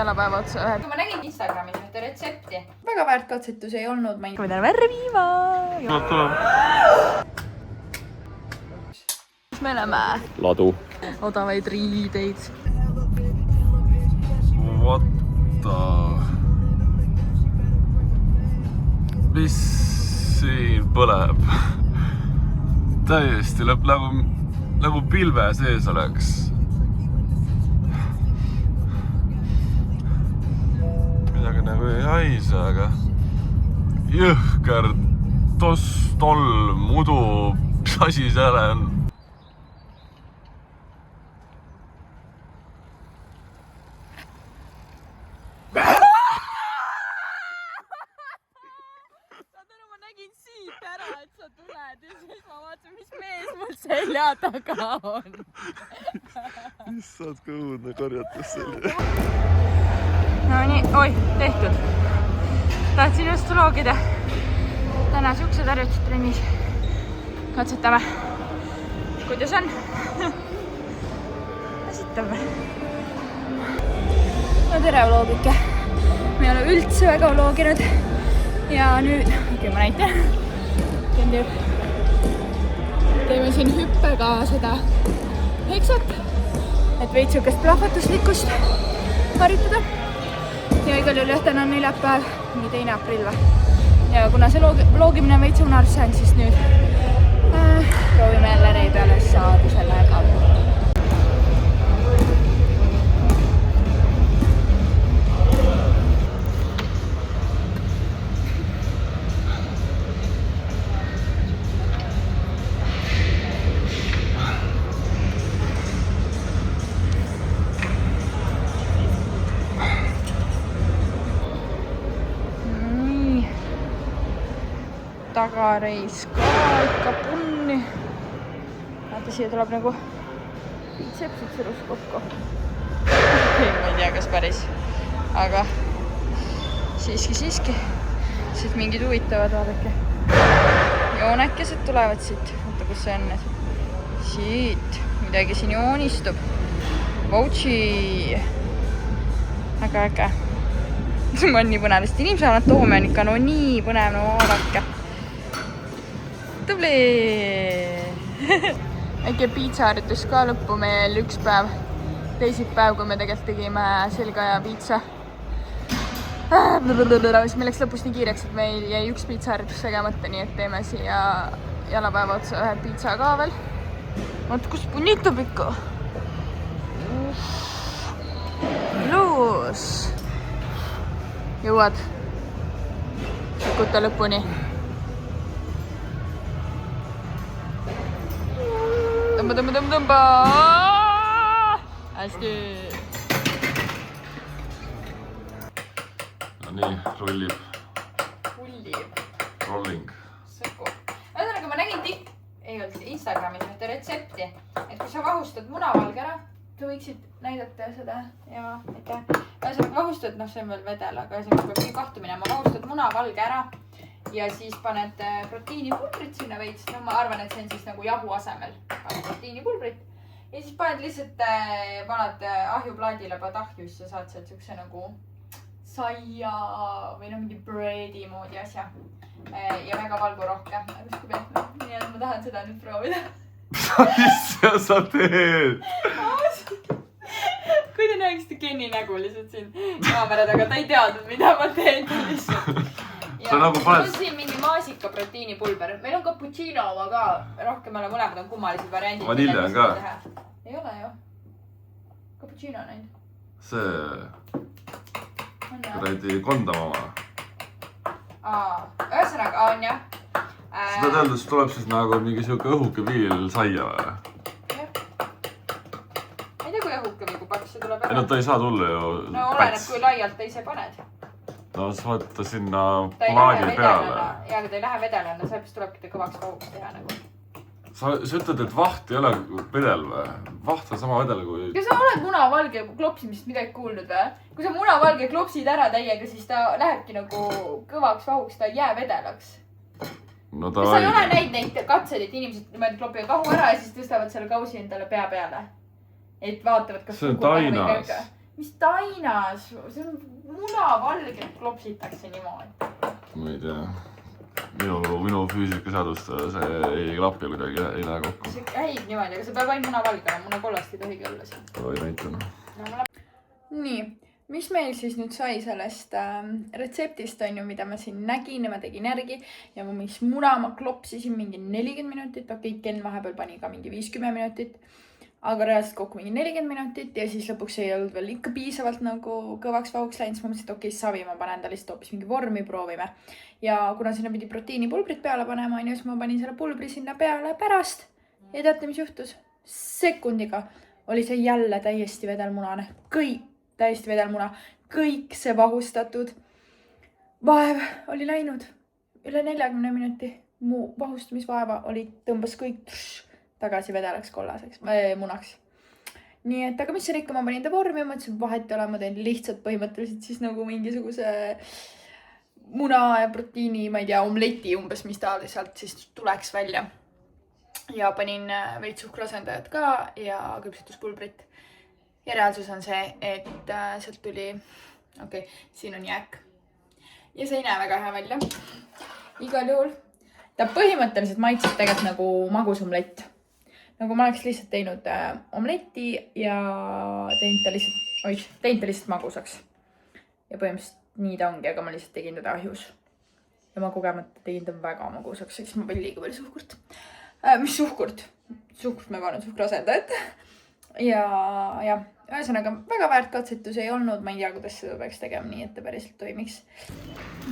jalapäeva otsa ühe. Ma nägin Instagramis ühte retsepti. Väga väärt katsetus ei olnud. Ma täna värviima. Me oleme ladu. odavaid riideid. What the... Mis siin põleb? Täiesti lõpp nagu pilve sees oleks. Midagi nagu ei haise, aga jõhker toll, mudu, mis asi seal on? selja taga on. Issad, kui õudne karjatas selle. No nii, oi, tehtud. Tahtsin just loogida. Täna siuksed harjutused trennis. Katsetame. Kuidas on? Asitav. No tere vloogike. Me ei ole üldse väga vlooginud. Ja nüüd, ma näitan. Teeme siin hüppega seda heksat, et veits siukest plahvatuslikkust harjutada. Ja igal juhul täna on neljapäev, nii 2. aprill või. Ja kuna see vloogimine on veits unarusse jäänud, siis nüüd proovime jälle rei peale saada sellega. Tagareis ka ikka punni. Vaata, siia tuleb nagu bitsepsid surus kokku. Ma ei tea, kas päris. Aga siiski. Siit mingid huvitavad, vaadake. Joonekesed tulevad siit. Vaata, kus see on. Siit. Midagi siin joonistub. Vautsi. Väga äge. Ma on nii põnev, sest inimese anatoomia on ikka no nii põnev, no vaadake. Tubli! Äkki piitsaharjutus ka lõppu meil üks päev. Teisipäev, kui me tegelikult tegime selga ja piitsa. Siis meil läks lõpus nii kiireks, et meil jäi üks piitsaharjutus tegemata, nii et teeme siia jalapäeva otsa ühe piitsa ka veel. Vaat, kus punnitab ikka. Ilus! Jõuad lükkuta lõpuni. Tõmba! Hästi! No nii, rullib. Rolling. Sõku. Ühesõnaga, ma nägin Instagramis ühte retsepti, et kui sa vahustad munavalge ära, sa võiksid näidata seda ja aitäh. Ühesõnaga, vahustad, see on veel vedel, aga ühesõnaga peab nii kahtu minema. Vahustad munavalge ära ja siis paned proteiinipulbrit sinna veits. No ma arvan, et see on siis nagu jahu asemel. Paned proteiinipulbrit ja siis paned lihtsalt, paned ahjuplaadile, paned ahju, siis sa saad sealt siukse nagu saia või mingi breadi moodi asja. Ja väga valgurohke. Nii et ma tahan seda nüüd proovida. Mis sa teed? Kui te näeksite Kenni nägu lihtsalt siin kaamera taga, ta ei teadnud, mida ma teen lihtsalt. Mul on siin mingi maasika proteiinipulber. Meil on cappuccino oma ka. Rohkem ole mõlemad on kummalised variandid. Vanilja on ka? Ei ole ju. Cappuccino on ainult. See kuradi kondam oma. Ühesõnaga on jah. Seda teades tuleb siis nagu mingi siuke õhuke viil saia või? Jah. Ei tea, kui õhuke või kui paks see tuleb ära. Ei no ta ei saa tulla ju. No oleneb, kui laialt ta ise paned. No siis vaata sinna plaadi peale. Ja aga ta ei lähe vedelana, sellepärast tulebki ta kõvaks vahuks teha nagu. Sa ütled, et vaht ei ole vedel või? Vaht on sama vedel kui... Kas sa oled munavalge klopsimist midagi kuulnud või? Kui sa munavalge klopsid ära täiega, siis ta lähebki nagu kõvaks vahuks, ta ei jää vedelaks. No ta sa ei ole näinud neid katseid, et inimesed niimoodi klopivad vahu ära ja siis tõstavad selle kausi endale pea peale. Et vaatavad, kas... See on tainas. mis tainas, see on munavalgelt klopsitakse niimoodi. Ma ei tea. Minu füüsikaseadust see ei klapi kuidagi, ei lähe kokku. See käib niimoodi, aga see peab ainult munavalgena, munakollast ei tohigi olla siin. Oi näitena. Nii, mis meil siis nüüd sai sellest retseptist on ju, mida ma siin nägin ja ma tegin järgi ja mis muna ma klopsisin mingi 40 minutit, okei, Ken vahepeal pani ka mingi 50 minutit, aga reaalselt kokku mingi 40 minutit ja siis lõpuks ei olnud veel ikka piisavalt nagu kõvaks vahuks läinud, siis ma mõtlesin, et okei, savi, ma panen ta lihtsalt hoopis mingi vormi, proovime. Ja kuna sinna pidi proteiinipulbrit peale panema, siis ma panin selle pulbri sinna peale pärast ja teate, mis juhtus? Sekundiga oli see jälle täiesti vedelmunane, täiesti vedelmuna, kõik see vahustatud vaev oli läinud üle 40 minuti. Mu vahustamisvaeva tõmbas kõik tagasi vedelaks kollaseks, munaks. Nii et, aga mis see ikka, ma panin ta vormi ja mõtlesin, vahet ei ole, ma teen lihtsalt põhimõtteliselt siis nagu mingisuguse muna ja proteiini, ma ei tea, omleti umbes, mis ta sealt siis tuleks välja. Ja panin veits suhkruasendajat ka ja küpsetuspulbrit. Ja reaalsus on see, et sealt tuli, okei, siin on jääk. Ja see ei näe väga hea välja. Igal juhul. Ta põhimõtteliselt maitses tegelikult nagu magus omlett. Nagu ma oleks lihtsalt teinud omleti ja teinud ta lihtsalt magusaks. Ja põhimõtteliselt nii ta ongi, aga ma lihtsalt tegin teda ahjus. Ja ma kogemata tegin ta väga magusaks, siis ma panin liiga palju suhkurt. Mis suhkurt? Suhkurt ma panen suhkruasendajat. Ja ühesõnaga väga väärt katsetus ei olnud, ma ei tea, kuidas seda peaks tegema nii, et ta päriselt toimiks.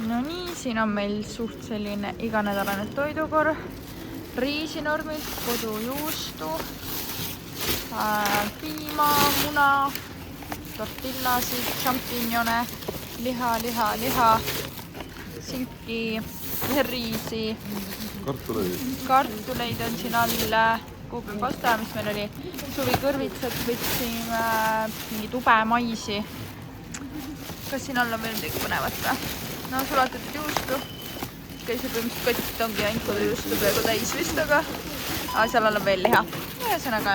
No nii, siin on meil suht selline iganädalane toidukorv. Riisinormilt, kodujuustu, piima, muna, tortillasid, šampignone, liha, sinki, riisi. Kartuleid on siin all, kuubipasta, mis meil oli, suvikõrvitsad, võtsime mingi tube maisi. Kas siin all on veel midagi põnevat või? No sulatatud juustu. See põhimõtteliselt kott ongi ainult kodujuustu peaaegu täis vist, aga seal all on veel liha. Ühesõnaga,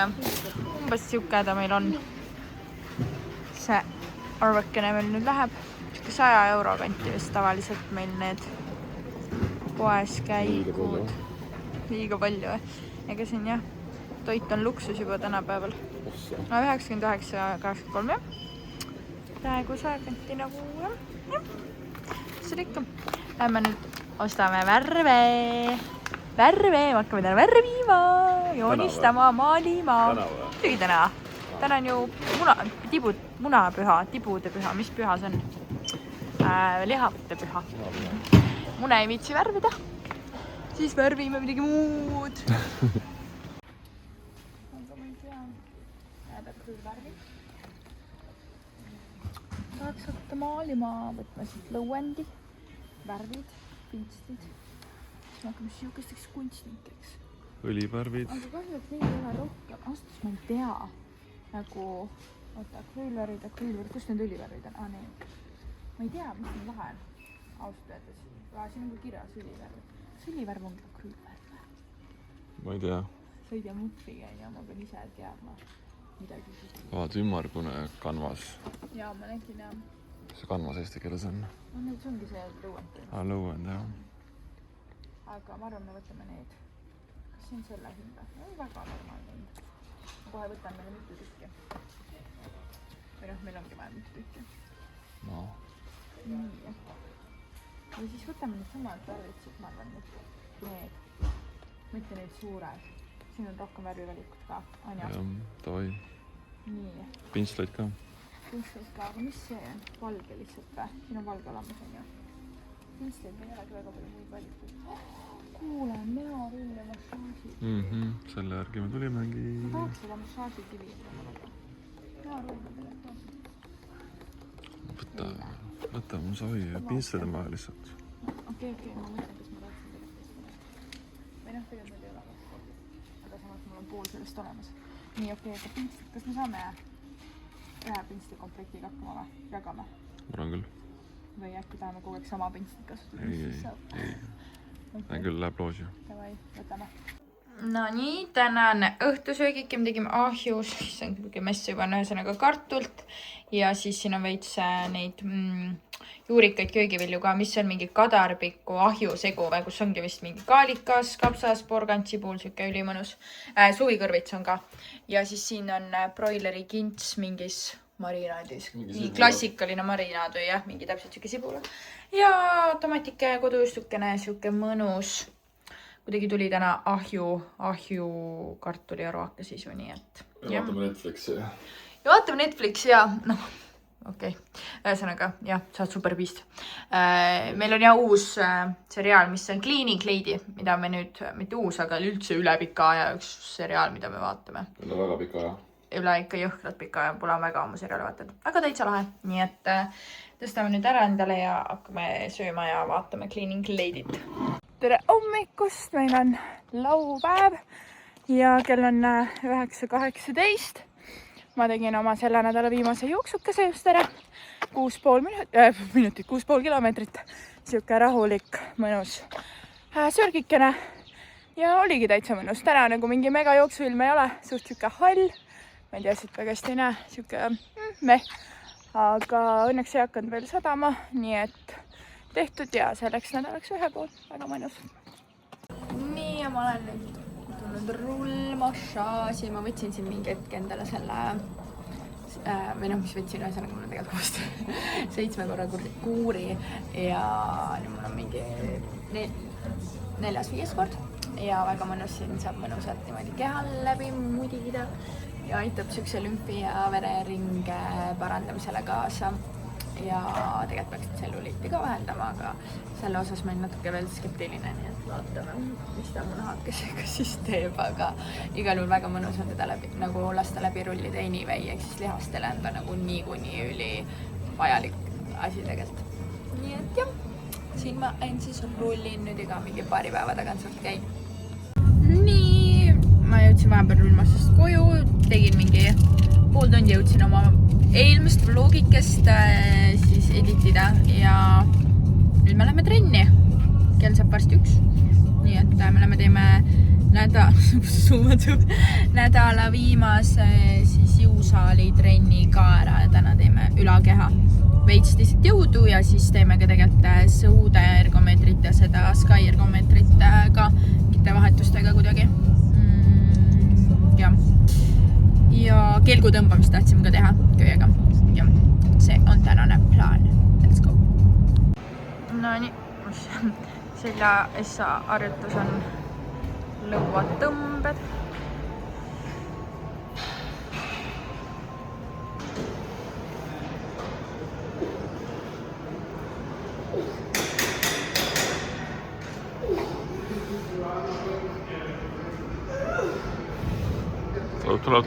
umbes siuke ta meil on. See arvekene meil nüüd läheb. 100 euro kanti vist tavaliselt meil need poes käigud. Liiga palju. Ega siin jah, toit on luksus juba tänapäeval. No 99,83 jah. Praegu 100 kanti nagu jah. See ikka. Lähme nüüd ostame värve, me hakkame täna värve viima, joonistama, maalima. Tügi täna. Täna on ju munapüha, tibude püha, mis püha see on? Lihapte püha. Mune ei viitsi värvida, siis värvime midagi muud. Aga ma ei tea, jääda küll värvi. Tahaks hakata maalima, võtma siit lõuendi, värvid. Pinstid. Siis me hakkame siukesteks kunstnikeks. Õlivärvid. Aga kahju, et neid ei ole rohkem. Aastas ma ei tea. Nagu, oota, akrüülvärvid, kus need õlivärvid on? Need. Ma ei tea, mis need vahe on. Ausalt öeldes. Siin on ka kirjas õlivärvid. Kas õlivärv on akrüülvärv? Ma ei tea. Sa ei tea mutviga ja ma pean ise teadma midagi. Vaat ümmargune kanvas. Jaa, ma nägin jah. See kanvas eesti keeles on? No see ongi see lõuend. Lõuend, jah. Aga ma arvan, me võtame need. Kas see on selle hinda? Ei, väga normaalne hind. Kohe võtan meile mitu tükki. Või noh, meil ongi vaja mitu tükki. No. Nii. Ja siis võtame need samad värvitsid, ma arvan, need. Mitte need suured. Siin on rohkem värvivalikut ka. Anja. Jah, davai. Nii. Pintsleid ka. Pintsleid ka, aga mis see on? Valge lihtsalt või? Siin on valge alamus on ju. Pintsleid ei olegi väga palju muid valikut. Kuule, näorull ja massaaži. Selle järgi me tulimegi. Ma tahaks seda massaaži kivi. Näorull. Võta mu savi ja pintsleid on vaja lihtsalt. Okei, ma mõtlen, kas ma tahtsin sellest. Või noh, tegelikult need ei ole vastu. Aga samas mul on pool sellest olemas. Nii, okei, aga pintsleid, kas me saame ühe pintsli komplektiga hakkama või? Jagame? Ma arvan küll. Või äkki tahame kogu aeg sama pinslit kasutada? Ei. Näin küll läheb loosi. Davai, võtame. No nii, tänane õhtusöögike, me tegime ahjus, see on kõige mess juba on ühesõnaga kartult ja siis siin on veits neid juurikaid köögivilju ka, mis on mingi kadarpiku ahjusegu või kus ongi vist mingi kaalikas, kapsas, porgand, sibul, siuke ülimõnus. Suvikõrvits on ka ja siis siin on broileri kints mingis marinaadis. Nii klassikaline marinaad või jah, mingi täpselt siuke sibula ja tomatike kodustukene, siuke mõnus. Kuidagi tuli täna ahju kartuli ja roake sisu, nii et. Ja vaatame Netflixi. Ja vaatame Netflixi ja noh, okei. Ühesõnaga, jah, saad super Beast. Meil on ja uus seriaal, mis on Cleaning Lady, mida me nüüd, mitte uus, aga üldse üle pika aja üks seriaal, mida me vaatame. Üle väga pika aja. Üle ikka jõhkralt pika aja, pole väga oma seriaali vaatanud. Aga täitsa lahe, nii et tõstame nüüd ära endale ja hakkame sööma ja vaatame Cleaning Lady't. Tere hommikust, meil on laupäev ja kell on 9:18. Ma tegin oma selle nädala viimase jooksukese just ära. 6,5 kilomeetrit. Siuke rahulik, mõnus sörgikene. Ja oligi täitsa mõnus. Täna nagu mingi mega jooksuilm ei ole. Suht siuke hall. Ma ei tea, siit väga hästi ei näe. Siuke meh. Aga õnneks ei hakanud veel sadama. Nii et tehtud ja selleks nädalaks ühe pool. Väga mõnus. Nii ja ma olen nüüd tulnud rullmassaaži. Ma võtsin siin mingi hetk endale selle või noh, mis võtsin ühesõnaga mul on tegelikult 7 korra kuuri ja nüüd mul on mingi 4.-5 kord ja väga mõnus, siin saab mõnusalt niimoodi kehal läbi mudida ja aitab siukse lümfi ja vereringe parandamisele kaasa. Ja tegelikult peaks tselluliiti ka vähendama, aga selle osas ma olen natuke veel skeptiline, nii et vaatame, mis ta mu nahakesega siis teeb, aga igal juhul väga mõnus on teda läbi, nagu lasta läbi rullida anyway, ehk siis lihastele on ta nagu niikuinii üli vajalik asi tegelikult. Nii et jah, siin ma siis rullin nüüd iga mingi paari päeva tagant suht käin. Nii, ma jõudsin vahepeal rullmassast koju, tegin mingi pool tundi, jõudsin oma eelmist vlogikest siis editida ja nüüd me lähme trenni. Kell saab varsti 1. Nii et me lähme teeme nädala viimase siis jõusaali trenni ka ära ja täna teeme ülakeha. Veits lihtsalt jõudu ja siis teeme ka tegelikult sõude ergomeetrit ja seda Sky ergomeetrit ka mingite vahetustega kuidagi. Ja kelgu tõmbamist tahtsime ka teha köiega. Ja see on tänane plaan. Let's go. No nii, selja essa harjutus on lõuatõmbed. Tuleb.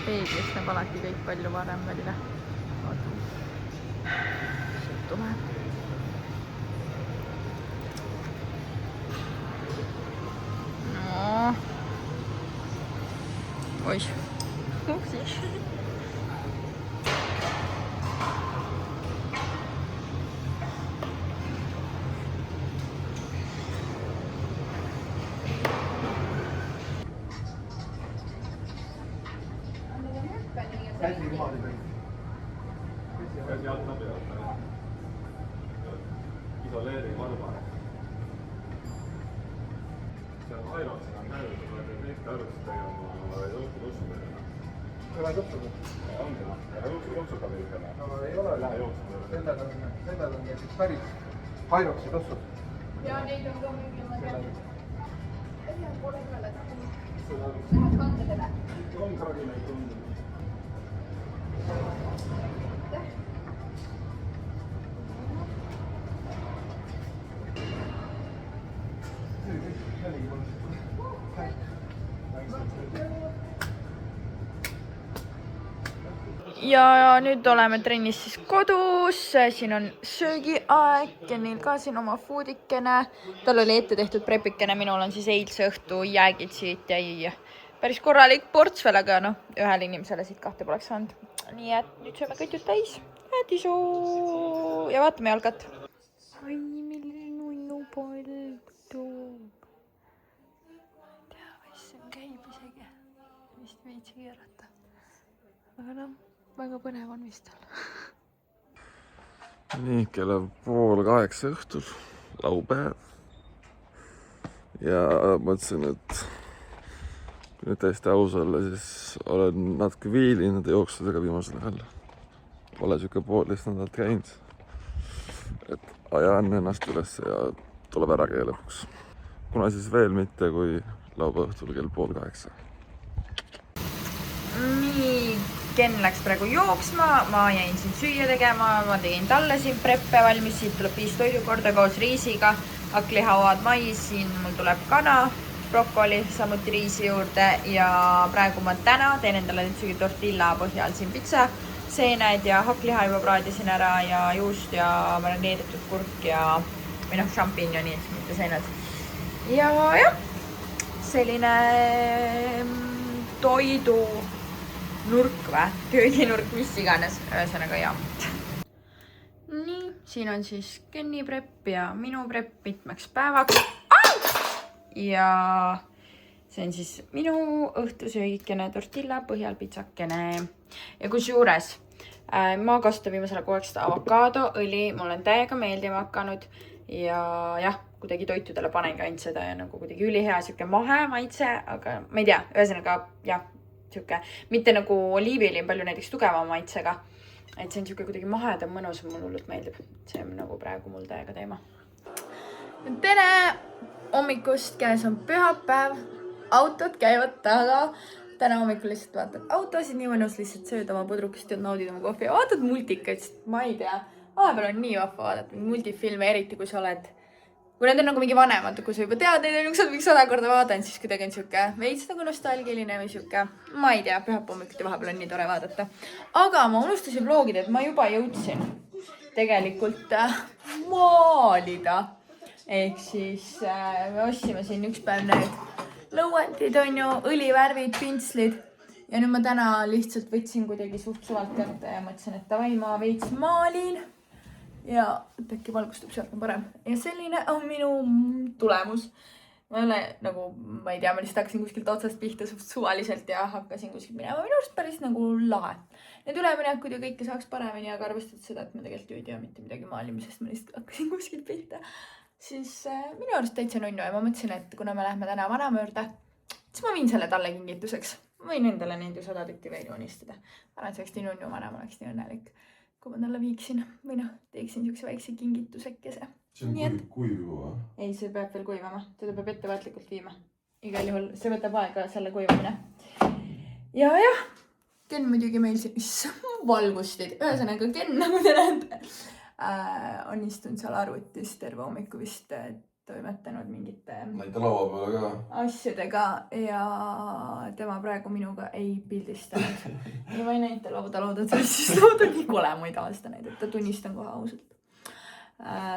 Peeglist näeb alati kõik palju varem välja. Tule. No. Oih. Upsis. Käsi alt läbi võtta. Isoleeri varba. See on Airon, seda on käinud, aga neid arvestada tegema õhku tussi meile. Lähe jooksma? Ongi, jooksuga või ütleme? No ei ole, lähe jooksma. Sellel on näiteks päris Pyroxi tossud. Ja neid on ka mingi, ma tean. Ei pole peale tahtnud. Läheb kandedele. On kraginaid tundnud. Ja nüüd oleme trennis siis kodus, siin on söögiaeg ja neil ka siin oma foodikene. Tal oli ette tehtud prepikene, minul on siis eilse õhtu jäägid siit jäi päris korralik ports veel, aga noh, ühele inimesele siit 2 poleks saanud. Nii et nüüd sööme kõitud täis. Tisu ja vaatame jalgat. Ai, milline nunnu pold toob. Ma ei tea, mis siin käib isegi. Vist viitsi keerata. Aga noh. Väga põnev on vist tal. Nii, kella 7:30 õhtul, laupäev. Ja mõtlesin, et kui nüüd täiesti aus olla, siis olen natuke viilinud jooksudega viimasel ajal. Pole siuke 1,5 nädalat käinud. Et ajan ennast üles ja tuleb ära käia lõpuks. Kuna siis veel mitte, kui laupäeva õhtul kell 7:30. Nii, Ken läks praegu jooksma, ma jäin siin süüa tegema, ma tegin talle siin preppe valmis, siit tuleb 5 toidukorda koos riisiga, hakklihauad mais, siin mul tuleb kana, brokoli, samuti riisi juurde ja praegu ma täna teen endale nüüd tortilla põhjal siin pitsa, seened ja hakkliha juba praadisin ära ja juust ja marineeritud kurk ja või noh, šampinjonid, mitte seened. Ja jah, selline toidu nurk või, kööginurk, mis iganes, ühesõnaga ja. Nii, siin on siis Kenni prepp ja minu prepp mitmeks päevaks. Ja see on siis minu õhtusöögikene tortilla põhjal pitsakene. Ja kus juures ma kasutan viimasel kogu aeg seda avokadoõli, mul on täiega meeldima hakanud ja jah, kuidagi toitudele panengi ainult seda ja nagu kuidagi ülihea siuke mahe maitse, aga ma ei tea, ühesõnaga jah, siuke, mitte nagu oliiviõli on palju näiteks tugeva maitsega, et see on siuke kuidagi mahedam, mõnus, mulle hullult meeldib. See on nagu praegu mul täiega teema. Tere hommikust, käes on pühapäev, autod käivad taga. Täna hommikul lihtsalt vaatad autosid, nii mõnus lihtsalt sööd oma pudrukest ja naudid oma kohvi ja vaatad multikaid, sest ma ei tea, vahepeal on nii vahva vaadata multifilme, eriti kui sa oled, kui need on nagu mingi vanemad, kui sa juba tead neid, on üks 100 korda vaadanud, siis kuidagi on siuke veits nagu nostalgiline või siuke, ma ei tea, pühap hommikuti vahepeal on nii tore vaadata. Aga ma unustasin vlogida, et ma juba jõudsin tegelikult maalida. Ehk siis me ostsime siin üks päev need lõuendid on ju, õlivärvid, pintslid. Ja nüüd ma täna lihtsalt võtsin kuidagi suht suvalt kätte ja mõtlesin, et davai, ma veits maalin. Ja äkki valgustab sealt on parem. Ja selline on minu tulemus. Ma ei ole nagu, ma ei tea, ma lihtsalt hakkasin kuskilt otsast pihta suht suvaliselt ja hakkasin kuskilt minema. Minu arust päris nagu lahe. Need üleminekud ja kõike saaks paremini, aga arvestades seda, et ma tegelikult ei tea mitte midagi maalimisest, ma lihtsalt hakkasin kuskilt pihta. Siis minu arust täitsa nunnu ja ma mõtlesin, et kuna me lähme täna vanama juurde, siis ma viin selle talle kingituseks. Ma võin endale neid ju 100 tükki veel joonistada. Ma arvan, et see oleks nii nunnu vanama, oleks nii õnnelik, kui ma talle viiksin või noh, teeksin siukse väikse kingitusekese. See on kuiv juba? Ei, see peab veel kuivama. Teda peab ettevaatlikult viima. Igal juhul see võtab aega selle kuivamine. Ja jah, Ken muidugi meil siis valgustid. Ühesõnaga Ken, nagu te näete, on istunud seal arvutis terve hommiku vist toimetanud mingite Näite laua peale ka. asjadega ja tema praegu minuga ei pildistanud. Ja ma ei näita lauda, siis lauda nii kole, ma ei taha seda näidata, tunnistan kohe ausalt.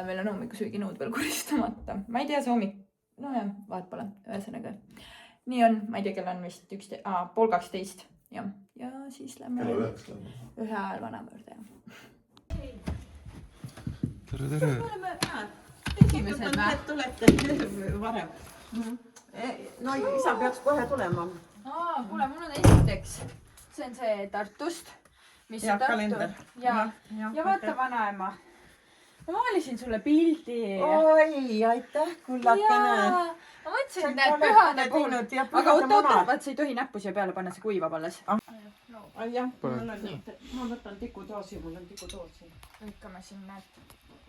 Meil on hommikusööginõud veel koristamata. Ma ei tea, see hommik, no jah, vaat pole, ühesõnaga. Nii on, ma ei tea, kell on vist 11:30. Ja siis lähme ühe ajal vanama juurde. Tere! Esimesed tulete varem. No isa peaks kohe tulema. Kuule, mul on esiteks, see on see Tartust. Ja kalender. Ja vaata vanaema. Ma maalisin sulle pildi. Oi, aitäh, kullakene. Ma mõtlesin, et need pühade puhul. Aga oot, vaat sa ei tohi näppu siia peale panna, see kuivab alles. jah, ma võtan tikutoosi, mul on tikutoosi. lõikame siin need.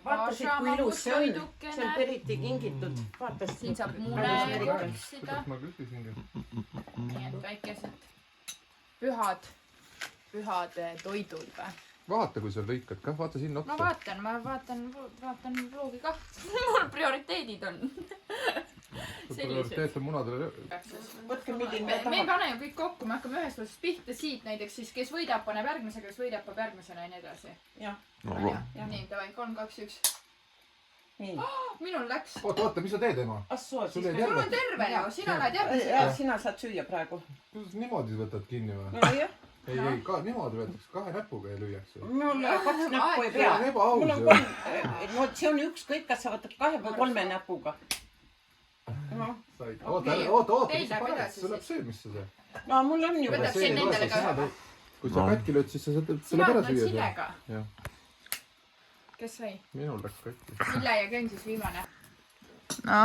Vaatasid, kui ilus see on? See on periti kingitud. Vaatasid. Siin saab mune kortsida. Ma küsisingi. Nii et väikesed pühad toidud või? Vaata, kui sa lõikad ka, vaata sinna Ma otsa. vaatan vlogi ka. Mul prioriteedid on. Prioriteet on munadele. Võtke milline Me ei tahab. pane ju kõik kokku, me hakkame ühest otsast pihta siit näiteks siis, kes võidab, paneb järgmisega, kes võidab, paneb järgmisena ja nii edasi. Jah. Nii, davai, 3, 2, 1. Nii. Minul läks. Oota, mis sa teed, ema? Assoo, Sul siis ei me... Sul on terve ju, sina lähed järgmisega. Ja, sina saad süüa praegu. Kuidas niimoodi võtad kinni või? Jah. Ei, ka niimoodi võetakse, 2 näpuga ei lüüakse. Mul 2 näppu ei pea. See on ebaaus Mul on ju. 3. No see on ükskõik, kas sa võtad 2 või 3 näpuga. Oota, mis sa paned? See läheb söömisse see. No mul on ju. Võtab siin nendele ka. Kui sa katki lööd, siis sa saad Sina selle pära võtad süüa. silega. Jah. Kes sai? Minul läks katki. Sille ja Ken siis viimane. No.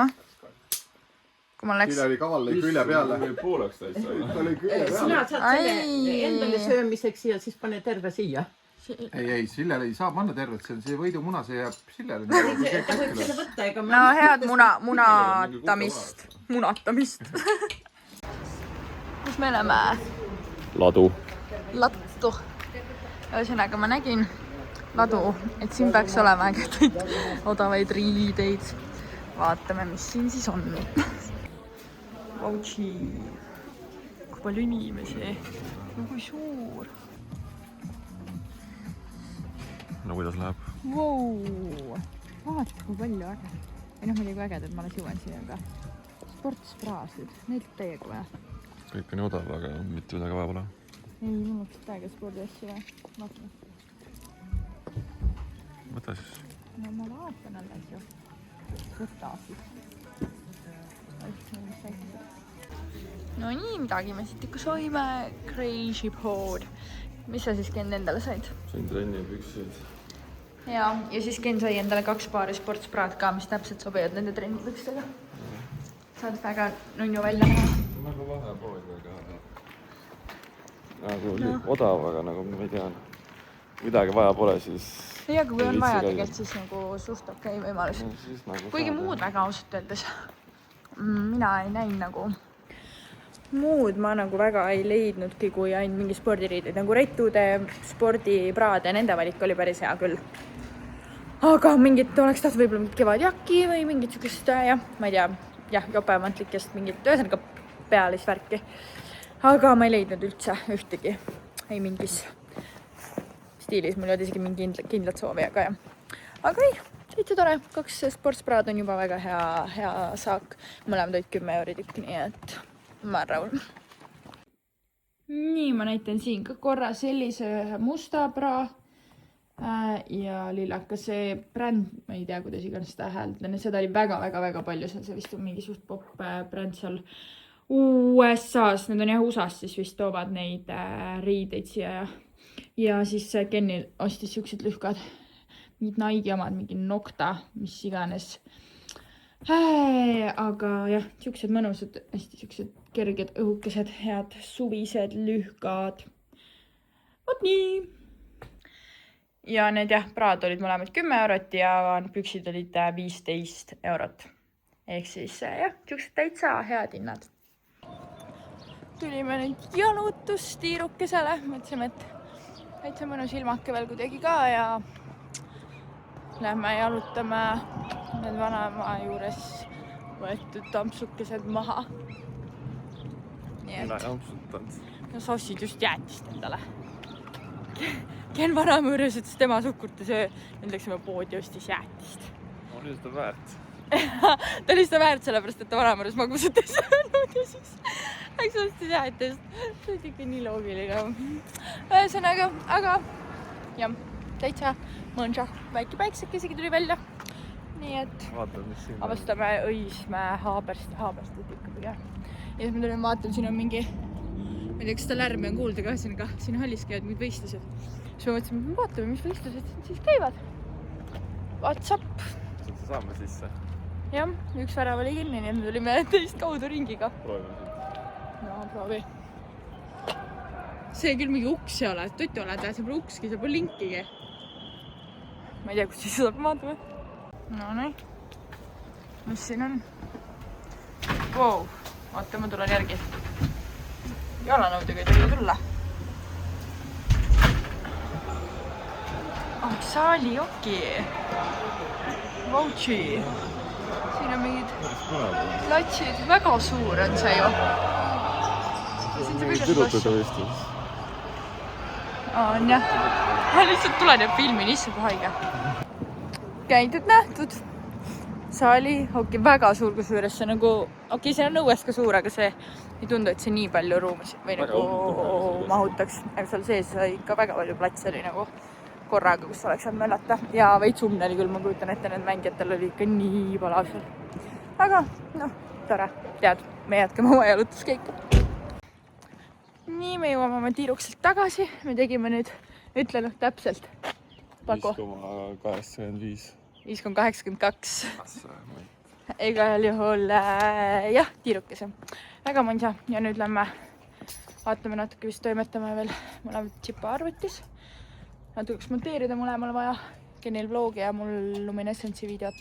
Kui mul läks. Sille oli kaval, lõi külje peale. Pooleks täitsa. Ta lõi külje peale. Sina saad selle endale söömiseks ja siis pane terve siia. Ei, Sillele ei saa panna tervet, see on see võidumuna, see jääb Sillele. Ta võib selle võtta, ega No head munatamist. Kus me oleme? Ladu. Lattu. Ühesõnaga ma nägin ladu, et siin peaks olema ägedaid odavaid riideid. Vaatame, mis siin siis on. Vautsi. Kui palju inimesi. Kui suur. No kuidas läheb? Wow. Vaata, kui palju äge. Ei noh, meil ei kui ägedad, ma alles jõuan siia, aga sportspraasid, neid täiega vaja. Kõik on nii odav, aga mitte midagi vaja pole. Ei, mul oleks täiega spordiasju vaja. Vaata. Võta siis. No ma vaatan alles ju. Võta siis. No nii, midagi me siit ikka soime. Crazy pod. Mis sa siis Ken endale said? Sain trennipüksid. Ja siis Ken sai endale 2 paari sportspraad ka, mis täpselt sobivad nende trennipükstega. Saad väga nunnu välja näha. Nagu vahepood, aga nagu odav, aga nagu ma ei tea, midagi vaja pole, siis... Ja kui on vaja tegelikult, siis nagu suht okei võimalus. Kuigi muud väga ausalt öeldes. Mina ei näinud nagu... Muud ma nagu väga ei leidnudki, kui ainult mingi spordiriideid. Nagu rettude, spordipraade, nende valik oli päris hea küll. Aga mingit oleks tahtnud võib-olla mingit kevadjakki või mingit sükest, ma ei tea, jopemantlikest mingit, ühesõnaga pealisvärki. Aga ma ei leidnud üldse ühtegi. Ei mingis stiilis, mul ei olnud isegi mingi kindlat soovi, aga jah. Aga ei, täitsa tore. 2 sportspraad on juba väga hea saak. Mõlemad olid 10 € tükk, nii et ma olen rahul. Nii, ma näitan siin ka korra sellise musta pra ja lillaka see bränd, ma ei tea, kuidas iganes seda hääldan. Seda oli väga palju, see vist on mingi suht pop bränd seal USA-s. Need on jah USA-s, siis vist toovad neid riideid siia ja siis Kenil ostis siuksed lühkad, mingid Nike omad, mingi Nocta, mis iganes. Aga jah, siuksed mõnusad, hästi siuksed kerged õhukesed, head suvised lühkad. Vot nii. Ja need jah, praad olid mõlemad 10 € ja püksid olid 15 €. Ehk siis jah, siuksed täitsa head hinnad. Tulime nüüd jalutustiirukesele, mõtlesime, et täitsa mõnus ilmake veel kuidagi ka ja lähme jalutame need vanaema juures võetud tampsukesed maha. Nii et no sossid just jäätist endale. Ken vanaema juures ütles, tema suhkurt ei söö, nüüd läksime poodi ja ostis jäätist. Oli seda väärt. Ta oli seda väärt sellepärast, et ta vanaema juures magusat ei söönud ja siis läks ostis jäätist. See on ikka nii loogiline. Ühesõnaga, aga jah, täitsa mõnsa väike päikseke isegi tuli välja. Nii et avastame Õismäe Haaberstit ikkagi. Ja siis ma tulin vaatan, siin on mingi, ma ei tea, kas ta lärmi on kuulda ka, ühesõnaga siin hallis käivad mingid võistlused. Siis ma mõtlesin, vaatame, mis võistlused siis käivad. WhatsApp. Saame sisse. Jah, üks värav oli kinni, nii et me tulime teist kaudu ringiga. Proovime siin. No, proovi. see küll mingi uks ei ole, tutu oled, see pole ukski, see pole linkigi. Ma ei tea, kus siis saab vaatama. No nii. Mis siin on? Wow. Oota, ma tulen järgi. Jalanõudega ei tohi tulla. Oh, saalijoki. Vautši. Siin on mingid platsid. Väga suur on see ju. Tirutada võistlus. On jah. Ma lihtsalt tulen ja filmin, issand haige. Käidud nähtud. Saali, okei, väga suur kusjuures, see nagu, okei, see on õues ka suur, aga see ei tundu, et see nii palju ruumis või nagu mahutaks. Aga seal sees ikka väga palju plats oli nagu korraga, kus oleks saanud möllata. Ja veits umne oli küll, ma kujutan ette, need mängijatel oli ikka nii palav seal. Aga, noh, tore. Tead, me jätkame oma jalutuskäiku. Nii, me jõuame oma tiirukselt tagasi. Me tegime nüüd, ütle täpselt. Paku. 5,85. 5,82. Igal juhul, jah, tiirukese. Väga mõnsa. Ja nüüd lähme vaatame natuke, vist toimetame veel mõlemad Chipa arvutis. Natukeks monteerida mõlemal vaja. Kenil vlogi ja mul Luminescence'i videot.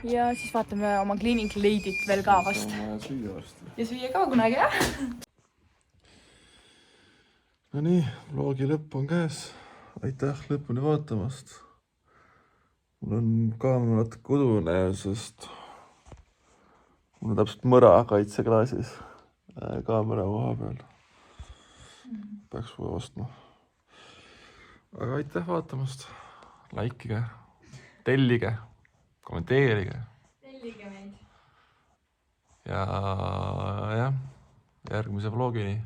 Ja siis vaatame oma Cleaning Lady't veel ka vast. Ja süüa ka kunagi, jah? No nii, vlogi lõpp on käes. Aitäh lõpuni vaatamast. Mul on kaamera natuke udune, sest mul on täpselt mõra kaitseklaasis kaamera koha peal. Peaks või ostma. Aga aitäh vaatamast. Likeige, tellige, kommenteerige. Tellige meid. Ja jah, järgmise vlogini.